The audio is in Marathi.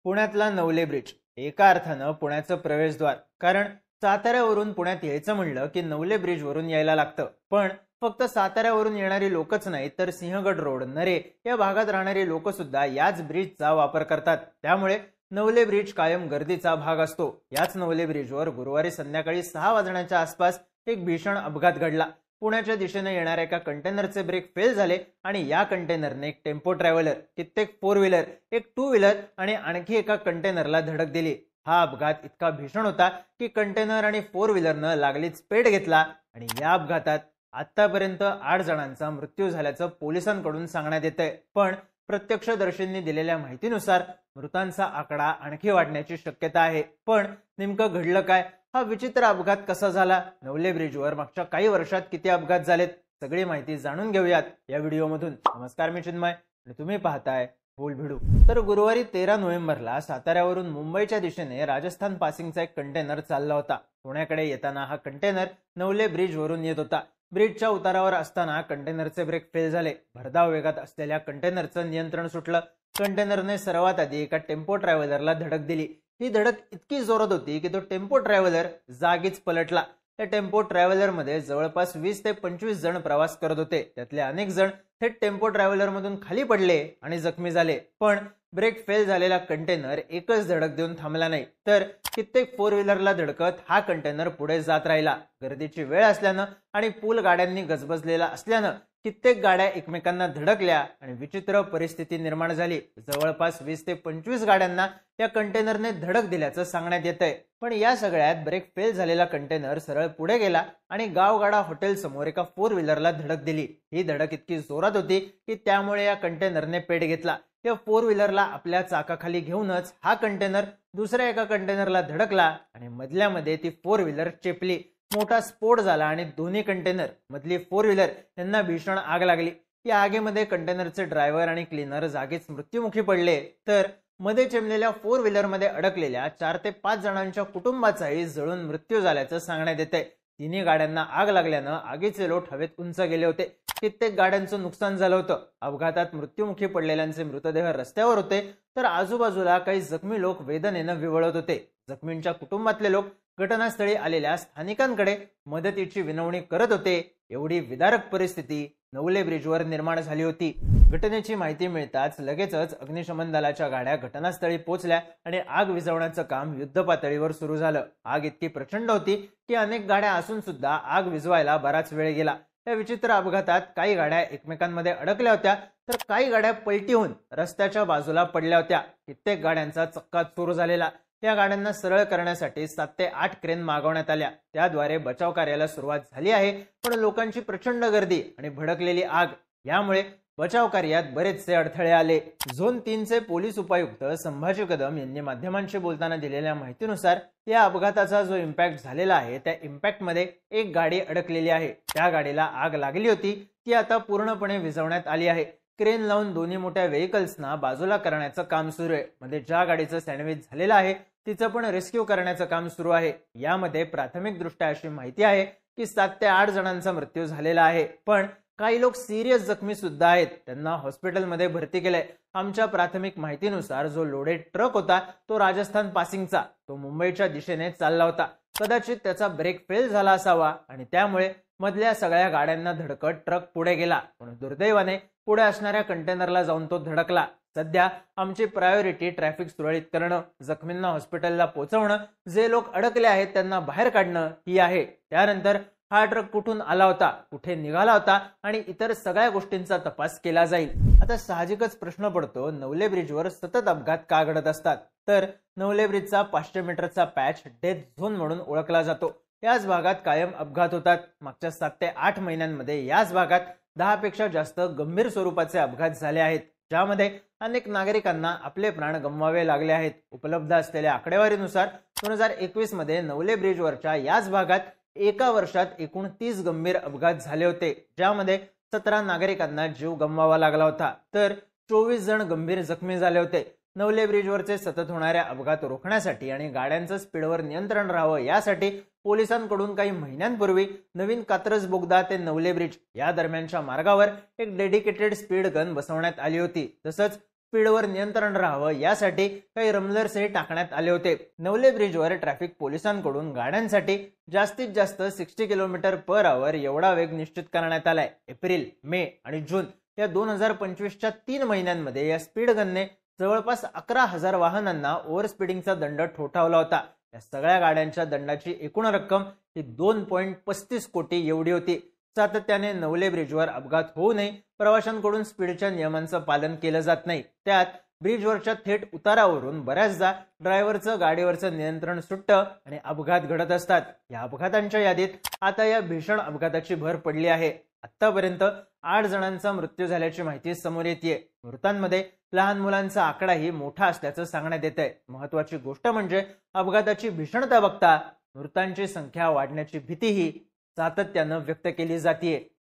पुण्यातला नवले ब्रिज एका अर्थानं पुण्याचं प्रवेशद्वार. कारण साताऱ्यावरून पुण्यात यायचं म्हणलं की नवले ब्रिज वरून यायला लागतं. पण फक्त साताऱ्यावरून येणारी लोकच नाही तर सिंहगड रोड, नरे या भागात राहणारी लोक सुद्धा याच ब्रिजचा वापर करतात. त्यामुळे नवले ब्रिज कायम गर्दीचा भाग असतो. याच नवले ब्रिजवर गुरुवारी संध्याकाळी 6 वाजण्याच्या आसपास एक भीषण अपघात घडला. पुण्याच्या दिशेने येणाऱ्या एका कंटेनरचे ब्रेक फेल झाले आणि या कंटेनरने एक टेम्पो ट्रॅव्हलर, कित्येक 4 व्हीलर, एक 2 व्हीलर आणि आणखी एका कंटेनरला धडक दिली. हा अपघात इतका भीषण होता की कंटेनर आणि 4 व्हीलरनं लागलीच पेट घेतला आणि या अपघातात आतापर्यंत 8 जणांचा मृत्यू झाल्याचं पोलिसांकडून सांगण्यात येतंय. पण प्रत्यक्षदर्शींनी दिलेल्या माहितीनुसार मृतांचा आकडा आणखी वाढण्याची शक्यता आहे. पण नेमकं घडलं काय? हा विचित्र अपघात कसा झाला? नवले ब्रिजवर मागच्या काही वर्षात किती अपघात झालेत? सगळी माहिती जाणून घेऊयात या व्हिडिओमधून. नमस्कार, मी चिन्मय आणि तुम्ही पाहताय बोल भिडू. तर गुरुवारी 13 नोव्हेंबरला साताऱ्यावरून मुंबईच्या दिशेने राजस्थान पासिंगचा एक कंटेनर चालला होता. पुण्याकडे येताना हा कंटेनर नवले ब्रिज वरून येत होता. ब्रिजच्या उतारावर असताना कंटेनरचे ब्रेक फेल झाले. भरधाव वेगात असलेल्या कंटेनरचं नियंत्रण सुटलं. कंटेनरने सर्वात आधी एका टेम्पो ट्रॅव्हलरला धडक दिली. ही धडक इतकी जोरात होती की तो टेम्पो ट्रॅव्हलर जागीच पलटला. त्या टेम्पो ट्रॅव्हलर मध्ये जवळपास 20 ते 25 जण प्रवास करत होते. त्यातले अनेक जण थेट टेम्पो ट्रॅव्हलर मधून खाली पडले आणि जखमी झाले. पण ब्रेक फेल झालेला कंटेनर एकच धडक देऊन थांबला नाही, तर कित्येक 4 व्हीलरला धडकत हा कंटेनर पुढे जात राहिला. गर्दीची वेळ असल्यानं आणि पूल गाड्यांनी गजबजलेला असल्यानं कित्येक गाड्या एकमेकांना धडकल्या आणि विचित्र परिस्थिती निर्माण झाली. जवळपास 20 ते 25 गाड्यांना या कंटेनरने धडक दिल्याचं सांगण्यात येतंय. पण या सगळ्यात ब्रेक फेल झालेला कंटेनर सरळ पुढे गेला आणि गावगाडा हॉटेल समोर एका 4 व्हीलरला धडक दिली. ही धडक इतकी जोरात होती की त्यामुळे या कंटेनरने पेट घेतला. या 4 व्हीलरला आपल्या चाकाखाली घेऊनच हा कंटेनर दुसऱ्या एका कंटेनरला धडकला आणि मधल्यामध्ये ती 4 व्हीलर चेपली. मोठा स्फोट झाला आणि दोन्ही कंटेनर मधली 4 व्हीलर यांना भीषण आग लागली. या आगीमध्ये कंटेनरचे ड्रायव्हर आणि क्लीनर जागीच मृत्युमुखी पडले, तर मध्ये चिमलेल्या 4 व्हीलर मध्ये अडकलेल्या 4 ते 5 जणांच्या कुटुंबाचाही जळून मृत्यू झाल्याचं सांगण्यात येतंय. तिन्ही गाड्यांना आग लागल्यानं आगीचे लोट हवेत उंच गेले होते. कित्येक गाड्यांचं नुकसान झालं होतं. अपघातात मृत्युमुखी पडलेल्यांचे मृतदेह रस्त्यावर होते, तर आजूबाजूला काही जखमी लोक वेदनेनं विवळत होते. जखमींच्या कुटुंबातले लोक घटनास्थळी आलेल्या स्थानिकांकडे मदतीची विनवणी करत होते. एवढी विदारक परिस्थिती नवले ब्रिजवर निर्माण झाली होती. घटनेची माहिती मिळताच लगेचच अग्निशमन दलाच्या गाड्या घटनास्थळी पोहोचल्या आणि आग विझवण्याचं काम युद्धपातळीवर सुरू झालं. आग इतकी प्रचंड होती की अनेक गाड्या असून सुद्धा आग विझवायला बराच वेळ गेला. या विचित्र अपघातात काही गाड्या एकमेकांमध्ये अडकल्या होत्या, तर काही गाड्या पलटी होऊन रस्त्याच्या बाजूला पडल्या होत्या. कित्येक गाड्यांचा चक्काचूर झालेला. या गाड्यांना सरळ करण्यासाठी 7 ते 8 क्रेन मागवण्यात आल्या. त्याद्वारे बचाव कार्याला सुरुवात झाली आहे. पण लोकांची प्रचंड गर्दी आणि भडकलेली आग यामुळे बचाव कार्यात बरेचसे अडथळे आले. झोन 3 चे पोलीस उपायुक्त संभाजी कदम यांनी माध्यमांशी बोलताना दिलेल्या माहितीनुसार या अपघाताचा जो इम्पॅक्ट झालेला आहे त्या इम्पॅक्ट मध्ये एक गाडी अडकलेली आहे. त्या गाडीला आग लागली होती, ती आता पूर्णपणे विझवण्यात आली आहे. क्रेन लावून दोन्ही मोठ्या व्हेकल्सना बाजूला करण्याचं काम सुरू आहे. मध्ये ज्या गाडीचं सँडविच झालेलं आहे तिचं पण रेस्क्यू करण्याचं काम सुरू आहे. यामध्ये प्राथमिक दृष्ट्या अशी माहिती आहे की 7 ते 8 जणांचा मृत्यू झालेला आहे. पण काही लोक सिरियस जखमी सुद्धा आहेत. त्यांना हॉस्पिटलमध्ये भरती केलंय. आमच्या प्राथमिक माहितीनुसार जो लोडेड ट्रक होता तो राजस्थान पासिंगचा, तो मुंबईच्या दिशेने चालला होता. कदाचित त्याचा ब्रेक फेल झाला असावा आणि त्यामुळे मधल्या सगळ्या गाड्यांना धडकत ट्रक पुढे गेला. पण दुर्दैवाने पुढे असणाऱ्या कंटेनरला जाऊन तो धडकला. सध्या आमची प्रायोरिटी ट्रॅफिक सुरळीत करणं, जखमींना हॉस्पिटलला पोहोचवणं, जे लोक अडकले आहेत त्यांना बाहेर काढणं ही आहे. त्यानंतर हा ट्रक कुठून आला होता, कुठे निघाला होता आणि इतर सगळ्या गोष्टींचा तपास केला जाईल. आता साहजिकच प्रश्न पडतो, नवले ब्रिजवर सतत अपघात का घडत असतात? तर नवले ब्रिजचा 500 मीटरचा पॅच डेथ झोन म्हणून ओळखला जातो. याच भागात कायम अपघात होतात. मागच्या 7 ते 8 महिन्यांमध्ये याच भागात 10 पेक्षा जास्त गंभीर स्वरूपाचे अपघात झाले आहेत, ज्यामध्ये अनेक नागरिकांना आपले प्राण गमवावे लागले आहेत. उपलब्ध असलेल्या आकडेवारीनुसार 2021 मध्ये नवले ब्रिजवरच्या याच भागात एका वर्षात एकूण 30 गंभीर अपघात झाले होते, ज्यामध्ये 17 नागरिकांना जीव गमवावा लागला होता, तर 24 जण गंभीर जखमी झाले होते. नवले ब्रिजवरचे सतत होणाऱ्या अपघात रोखण्यासाठी आणि गाड्यांचं स्पीडवर नियंत्रण राहावं यासाठी पोलिसांकडून काही महिन्यांपूर्वी नवीन कात्रज बोगदा ते नवले ब्रिज या दरम्यानच्या मार्गावर एक डेडिकेटेड स्पीड गन बसवण्यात आली होती. तसंच स्पीडवर नियंत्रण राहावं यासाठी काही रमलर्सही टाकण्यात आले होते. नवले ब्रिजवर ट्रॅफिक पोलिसांकडून गाड्यांसाठी जास्तीत जास्त 60 km/h एवढा वेग निश्चित करण्यात आलाय. एप्रिल, मे आणि जून या 2025च्या 3 महिन्यांमध्ये या स्पीड गनने जवळपास 11,000 वाहनांना ओव्हर स्पीडिंगचा दंड ठोठावला होता. या सगळ्या गाड्यांच्या दंडाची एकूण रक्कम ही 2.35 कोटी एवढी होती. सातत्याने नवले ब्रिजवर अपघात होऊ नये, प्रवाशांकडून स्पीडच्या नियमांचं पालन केलं जात नाही. त्यात ब्रिजवरच्या थेट उतारावरून बऱ्याचदा ड्रायव्हरचं गाडीवरचं नियंत्रण सुटतं आणि अपघात घडत असतात. या अपघातांच्या यादीत आता या भीषण अपघाताची भर पडली आहे. आतापर्यंत 8 जणांचा मृत्यू झाल्याची माहिती समोर येते. मृतांमध्ये लहान मुलांचा आकडाही मोठा असल्याचं सांगण्यात येत आहे. महत्वाची गोष्ट म्हणजे अपघाताची भीषणता बघता मृतांची संख्या वाढण्याची भीतीही सातत्यानं व्यक्त केली जाते.